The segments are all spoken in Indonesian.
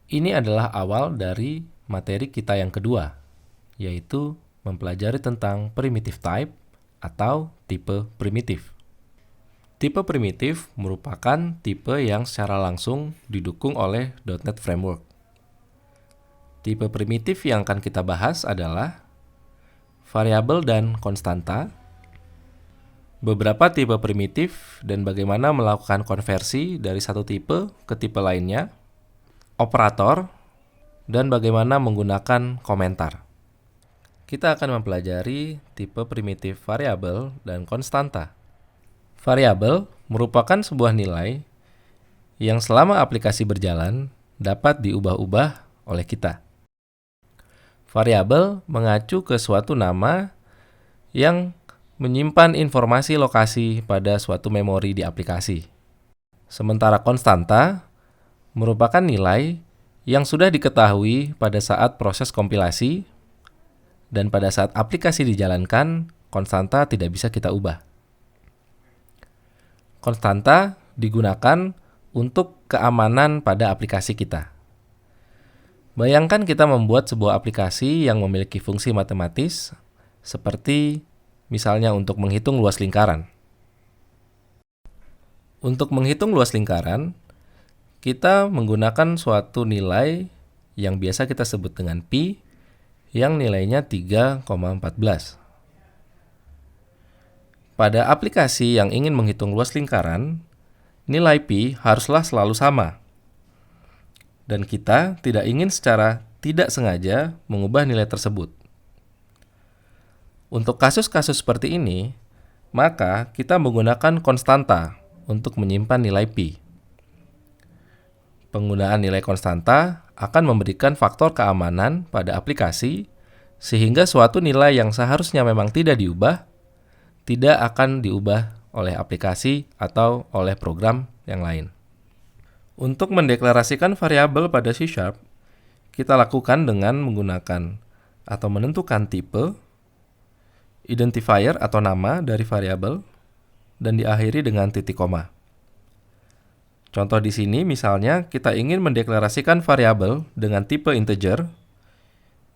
Ini adalah awal dari materi kita yang kedua, yaitu mempelajari tentang primitive type atau tipe primitif. Tipe primitif merupakan tipe yang secara langsung didukung oleh .NET Framework. Tipe primitif yang akan kita bahas adalah variabel dan konstanta, beberapa tipe primitif dan bagaimana melakukan konversi dari satu tipe ke tipe lainnya, operator, dan bagaimana menggunakan komentar. Kita akan mempelajari tipe primitif variabel dan konstanta. Variabel merupakan sebuah nilai yang selama aplikasi berjalan dapat diubah-ubah oleh kita. Variabel mengacu ke suatu nama yang menyimpan informasi lokasi pada suatu memori di aplikasi. Sementara konstanta merupakan nilai yang sudah diketahui pada saat proses kompilasi, dan pada saat aplikasi dijalankan, konstanta tidak bisa kita ubah. Konstanta digunakan untuk keamanan pada aplikasi kita. Bayangkan kita membuat sebuah aplikasi yang memiliki fungsi matematis, seperti misalnya untuk menghitung luas lingkaran. Untuk menghitung luas lingkaran, kita menggunakan suatu nilai yang biasa kita sebut dengan pi, yang nilainya 3,14. Pada aplikasi yang ingin menghitung luas lingkaran, nilai pi haruslah selalu sama. Dan kita tidak ingin secara tidak sengaja mengubah nilai tersebut. Untuk kasus-kasus seperti ini, maka kita menggunakan konstanta untuk menyimpan nilai pi. Penggunaan nilai konstanta akan memberikan faktor keamanan pada aplikasi, sehingga suatu nilai yang seharusnya memang tidak diubah, tidak akan diubah oleh aplikasi atau oleh program yang lain. Untuk mendeklarasikan variabel pada C#, kita lakukan dengan menggunakan atau menentukan tipe, identifier atau nama dari variabel, dan diakhiri dengan titik koma. Contoh di sini misalnya kita ingin mendeklarasikan variabel dengan tipe integer,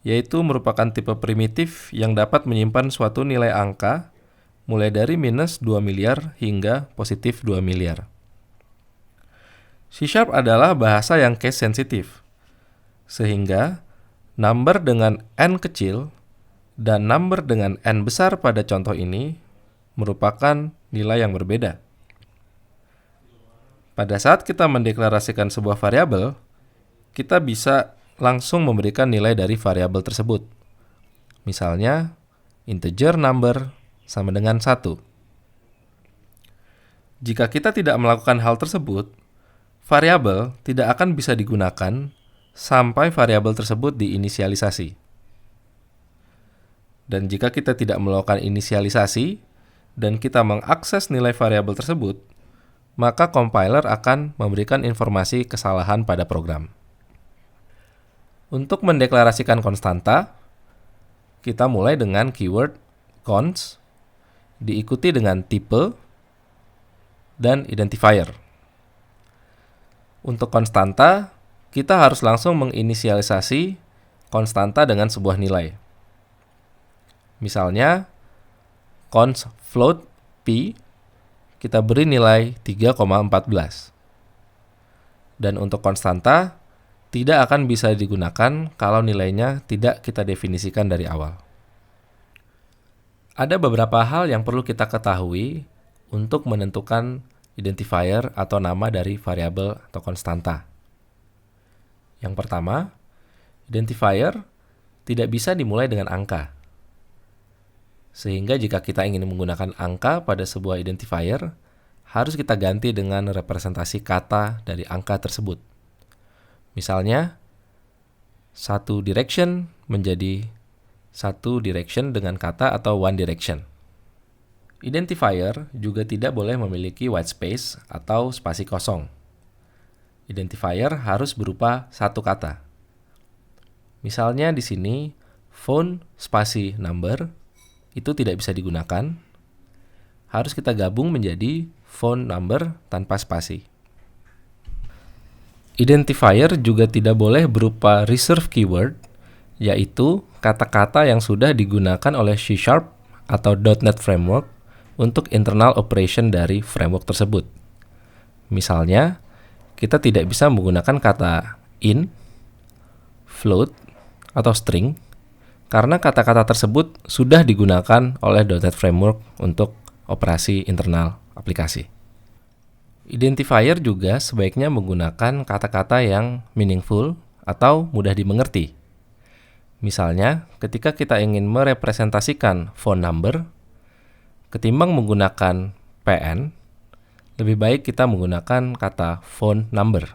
yaitu merupakan tipe primitif yang dapat menyimpan suatu nilai angka mulai dari minus 2 miliar hingga positif 2 miliar. C# adalah bahasa yang case sensitif, sehingga number dengan n kecil dan number dengan n besar pada contoh ini merupakan nilai yang berbeda. Pada saat kita mendeklarasikan sebuah variabel, kita bisa langsung memberikan nilai dari variabel tersebut. Misalnya, integer number sama dengan 1. Jika kita tidak melakukan hal tersebut, variabel tidak akan bisa digunakan sampai variabel tersebut diinisialisasi. Dan jika kita tidak melakukan inisialisasi dan kita mengakses nilai variabel tersebut, maka compiler akan memberikan informasi kesalahan pada program. Untuk mendeklarasikan konstanta, kita mulai dengan keyword const, diikuti dengan tipe, dan identifier. Untuk konstanta, kita harus langsung menginisialisasi konstanta dengan sebuah nilai. Misalnya, const float p, kita beri nilai 3,14. Dan untuk konstanta, tidak akan bisa digunakan kalau nilainya tidak kita definisikan dari awal. Ada beberapa hal yang perlu kita ketahui untuk menentukan identifier atau nama dari variabel atau konstanta. Yang pertama, identifier tidak bisa dimulai dengan angka. Sehingga jika kita ingin menggunakan angka pada sebuah identifier, harus kita ganti dengan representasi kata dari angka tersebut. Misalnya, satu direction menjadi satu direction dengan kata atau one direction. Identifier juga tidak boleh memiliki white space atau spasi kosong. Identifier harus berupa satu kata. Misalnya di sini, phone spasi number itu tidak bisa digunakan. Harus kita gabung menjadi phone number tanpa spasi. Identifier juga tidak boleh berupa reserve keyword, yaitu kata-kata yang sudah digunakan oleh C# atau .NET Framework untuk internal operation dari framework tersebut. Misalnya, kita tidak bisa menggunakan kata int, float, atau string, karena kata-kata tersebut sudah digunakan oleh .NET Framework untuk operasi internal aplikasi. Identifier juga sebaiknya menggunakan kata-kata yang meaningful atau mudah dimengerti. Misalnya, ketika kita ingin merepresentasikan phone number, ketimbang menggunakan PN, lebih baik kita menggunakan kata phone number.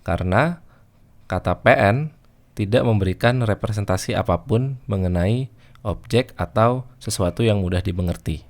Karena kata PN tidak memberikan representasi apapun mengenai objek atau sesuatu yang mudah dimengerti.